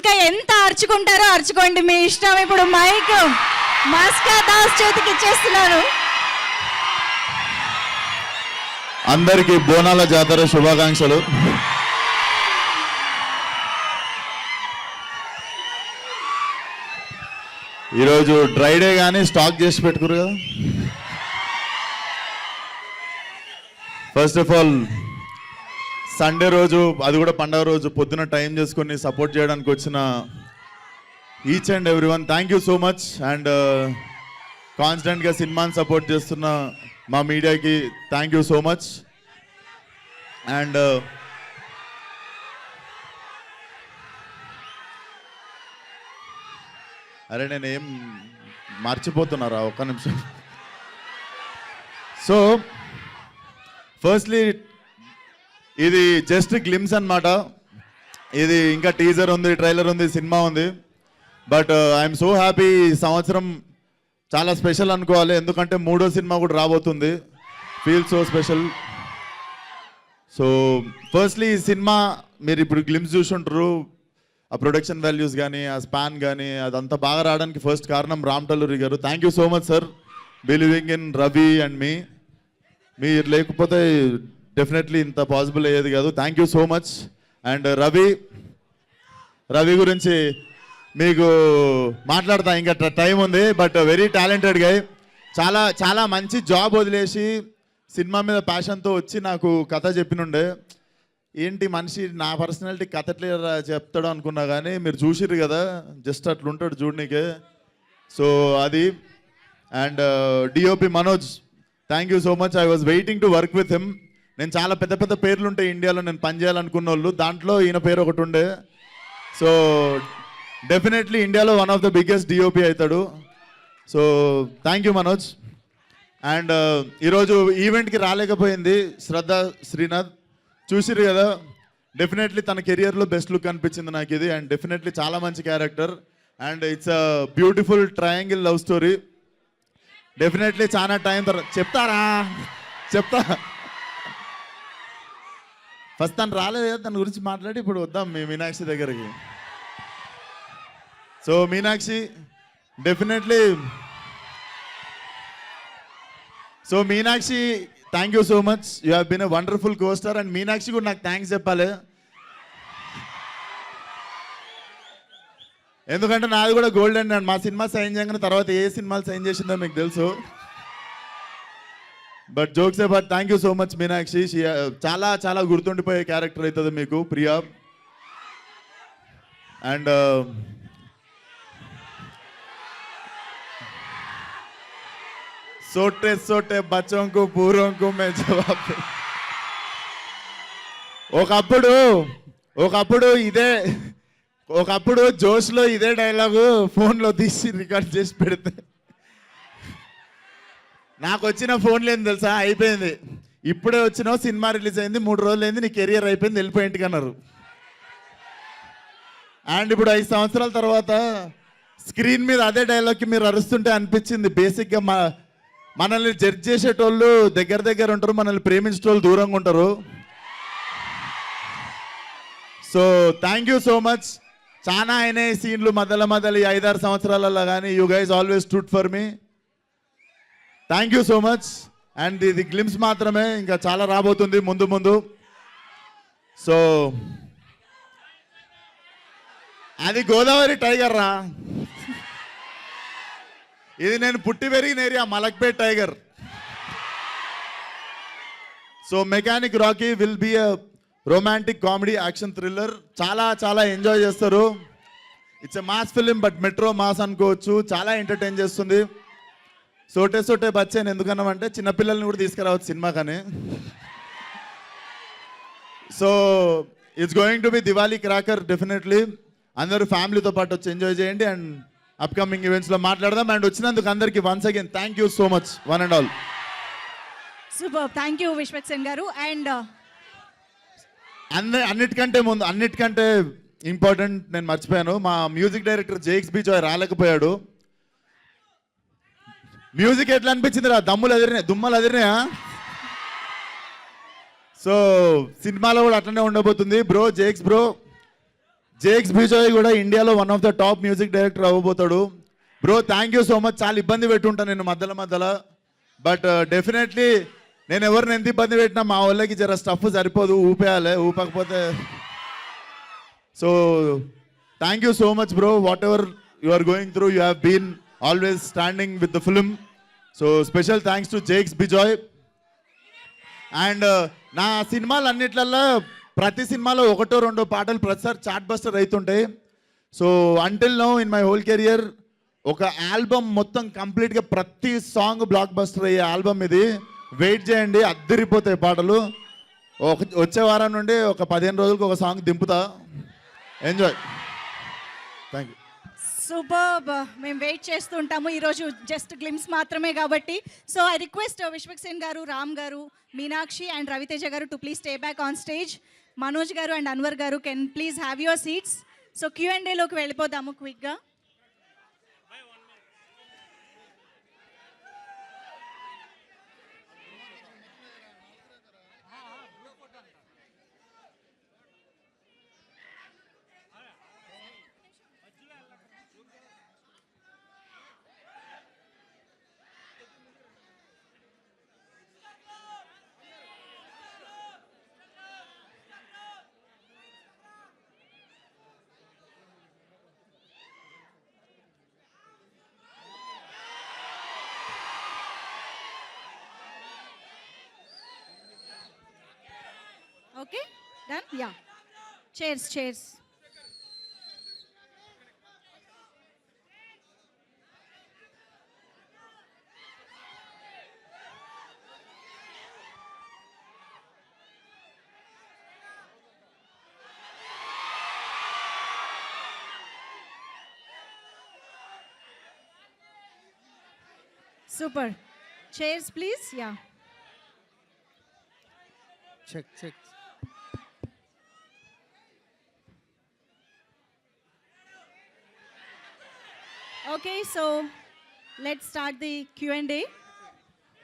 ఇంకా ఎంత అరుచుకుంటారో అరుచుకోండి, మీ ఇష్టం. ఇప్పుడు మైక్ మస్కా దాస్ చేతికి ఇచ్చేస్తున్నాను. అందరికీ బోనాల జాతర శుభాకాంక్షలు. ఈరోజు డ్రై డే కానీ స్టాక్ చేసి పెట్టుకురు కదా. ఫస్ట్ ఆఫ్ ఆల్ సండే రోజు, అది కూడా పండగ రోజు పొద్దున టైం చేసుకొని సపోర్ట్ చేయడానికి వచ్చిన each and every one thank you so much. And కాన్స్టెంట్గా సినిమాని సపోర్ట్ చేస్తున్న మా మీడియాకి thank you so much. And అరే నేనేం మర్చిపోతున్నారా, ఒక్క నిమిషం. సో ఫస్ట్లీ ఇది జస్ట్ గ్లిమ్స్ అన్నమాట. ఇది ఇంకా టీజర్ ఉంది, ట్రైలర్ ఉంది, సినిమా ఉంది. But I'm so happy. ఈ సంవత్సరం చాలా స్పెషల్ అనుకోవాలి, ఎందుకంటే 3వ సినిమా కూడా రాబోతుంది. Feel so special. So firstly ఈ సినిమా మీరు ఇప్పుడు గ్లిమ్స్ చూసుంటారు. ఆ ప్రొడక్షన్ వాల్యూస్ కానీ, ఆ స్పాన్ కానీ, అదంతా బాగా రావడానికి ఫస్ట్ కారణం Ram Talluri garu. Thank you so much sir, believing in Ravi and me. మీరు లేకపోతే డెఫినెట్లీ ఇంత పాసిబుల్ అయ్యేది కాదు. Thank you so much. And Ravi గురించి మీకు మాట్లాడతా, ఇంకా టైం ఉంది. But very talented guy. చాలా చాలా మంచి జాబ్ వదిలేసి సినిమా మీద ప్యాషన్తో వచ్చి నాకు కథ చెప్పినుండే. ఏంటి మనిషి నా పర్సనాలిటీ కథ ఎట్లా చెప్తాడు అనుకున్నా, కానీ మీరు చూసిర్రు కదా, జస్ట్ అట్లుంటాడు చూడనీకే. సో అది. And DOP Manoj, thank you so much. I was waiting to work with him. నేను చాలా పెద్ద పెద్ద పేర్లు ఉంటాయి ఇండియాలో నేను పనిచేయాలనుకున్న వాళ్ళు, దాంట్లో ఈయన పేరు ఒకటి ఉండే. సో డెఫినెట్లీ ఇండియాలో one of the biggest DOP అవుతాడు. So thank you Manoj. And ఈరోజు ఈవెంట్కి రాలేకపోయింది శ్రద్ధ శ్రీనాథ్, చూసిరు కదా. డెఫినెట్లీ తన కెరియర్లో బెస్ట్ లుక్ అనిపించింది నాకు ఇది. అండ్ డెఫినెట్లీ చాలా మంచి character. And it's a beautiful triangle love story. Definitely చాలా టైం తర్వాత చెప్తా. ఫస్ట్ తను రాలేదు కదా, తన గురించి మాట్లాడి ఇప్పుడు వద్దాం మీ మీనాక్షి దగ్గరికి. So Meenakshi definitely, so Meenakshi thank you so much. You have been a wonderful co-star. And Meenakshi కూడా నాకు థ్యాంక్స్ చెప్పాలి, ఎందుకంటే నాది కూడా గోల్డెన్. అండ్ మా సినిమా సైన్ చేయగానే తర్వాత ఏ సినిమాలు సైన్ చేసిందో మీకు తెలుసు. But jokes but thank you so much Meenakshi. చాలా చాలా గుర్తుండిపోయే క్యారెక్టర్ అవుతుంది మీకు ప్రియా. అండ్ सोटे सोटे बच्चों को पूरों को मैं जवाब दे. ఒకప్పుడు జోష్లో ఇదే డైలాగు ఫోన్లో తీసి రికార్డ్ చేసి పెడితే నాకు వచ్చిన ఫోన్లు ఏంది తెలుసా, అయిపోయింది. ఇప్పుడే వచ్చినావు, సినిమా రిలీజ్ అయింది, 3 రోజులు అయింది, నీ కెరియర్ అయిపోయింది, వెళ్ళిపోయి ఇంటికి అన్నారు. అండ్ ఇప్పుడు 5 సంవత్సరాల తర్వాత స్క్రీన్ మీద అదే డైలాగ్కి మీరు అరుస్తుంటే అనిపించింది, బేసిక్గా మనల్ని జడ్జ్ చేసేటోళ్ళు దగ్గర ఉంటారు, మనల్ని ప్రేమించేటోళ్ళు దూరంగా ఉంటారు. So thank you so much. చాలా అయినాయి సీన్లు మధ్యలో 5-6 సంవత్సరాలలో, కానీ you guys always stood for me. Thank you so much. And ఇది గ్లిమ్స్ మాత్రమే, ఇంకా చాలా రాబోతుంది ముందు. సో అది గోదావరి టైగర్ రా, ఇది నేను పుట్టి పెరిగిన area Malakpet tiger. So mechanic Rocky will be a romantic comedy action thriller. చాలా చాలా ఎంజాయ్ చేస్తారు. It's a mass film, but metro mass అనుకోవచ్చు. చాలా ఎంటర్టైన్ చేస్తుంది. సోటే బచ్చాను ఎందుకన్నామంటే చిన్నపిల్లల్ని కూడా తీసుకురావచ్చు సినిమా కానీ. So it's going to be Diwali cracker. Definitely అందరూ ఫ్యామిలీతో పాటు వచ్చి ఎంజాయ్ చేయండి. అండ్ అప్కమింగ్ ఈవెంట్స్లో మాట్లాడదాం. అండ్ వచ్చినందుకు అందరికీ once again thank you so much, one and all. Super, thank you Vishwak Sen garu. And అన్నిటికంటే ఇంపార్టెంట్ నేను మర్చిపోయాను, మా music director Jakes Bejoy రాలేకపోయాడు. మ్యూజిక్ ఎట్లా అనిపించింది రా, దుమ్మలు అదిరినాయా? సో సినిమాలో కూడా అట్లనే ఉండబోతుంది బ్రో. జేక్స్ బ్రో జేక్స్ బిజాయ్ కూడా ఇండియాలో one of the top music director అవ్వబోతాడు. Bro thank you so much. చాలా ఇబ్బంది పెట్టుంటాను నేను మధ్యలో బట్ డెఫినెట్లీ నేను ఎవరిని ఎంత ఇబ్బంది పెట్టినా మా వాళ్ళకి జర స్టఫ్ సరిపోదు, ఊపేయాలి. ఊపకపోతే so thank you so much bro. Whatever you are going through, you have been always standing with the film. So special thanks to Jakes Bejoy. And నా సినిమాలు అన్నిట్లల్లో ప్రతి సినిమాలో ఒకటో రెండో పాటలు ప్రతిసారి చార్ట్ బస్టర్ అవుతుంటాయి. So until now in my whole career ఒక ఆల్బమ్ మొత్తం కంప్లీట్గా ప్రతి song blockbuster album ఇది. వెయిట్ చేయండి, అద్దరిపోతాయి పాటలు. వచ్చే వారం నుండి ఒక 15 రోజులకు ఒక సాంగ్ దింపుతా. ఎంజాయ్. Thank you. సూపర్. మేము వెయిట్ చేస్తూ ఉంటాము. ఈరోజు జస్ట్ గ్లిమ్స్ మాత్రమే కాబట్టి. సో ఐ రిక్వెస్ట్ విశ్వక్సేన్ గారు, రామ్ గారు, Meenakshi and Raviteja garu to please stay back on stage. Manoj garu and Anwar garu can please have your seats. So Q&Aలోకి వెళ్ళిపోదాము క్విక్గా. Okay done. Ya, cheers. Super. Cheers please. Ya, check. okay, so let's start the Q&A.